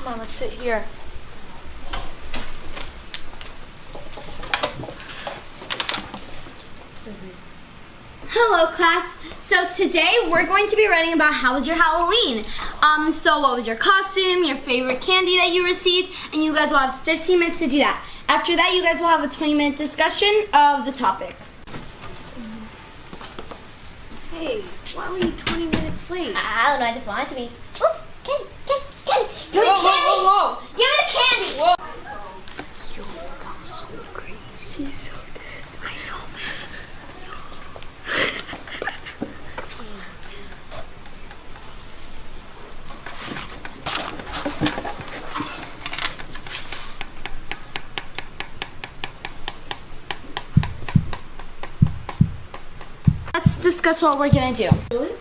Come on, let's sit here. Hello class. So today we're going to be writing about how was your Halloween. So what was your costume, your favorite candy that you received, and you guys will have 15 minutes to do that. After that, you guys will have a 20-minute discussion of the topic. Hey, why were you 20 minutes late? I don't know, I just wanted to be. Oh, candy, candy, candy. Give me Whoa, candy. whoa, whoa, whoa. Give me candy. Whoa. Yo, that was so crazy. She's so dead. I know, man. Let's discuss what we're gonna do. Really?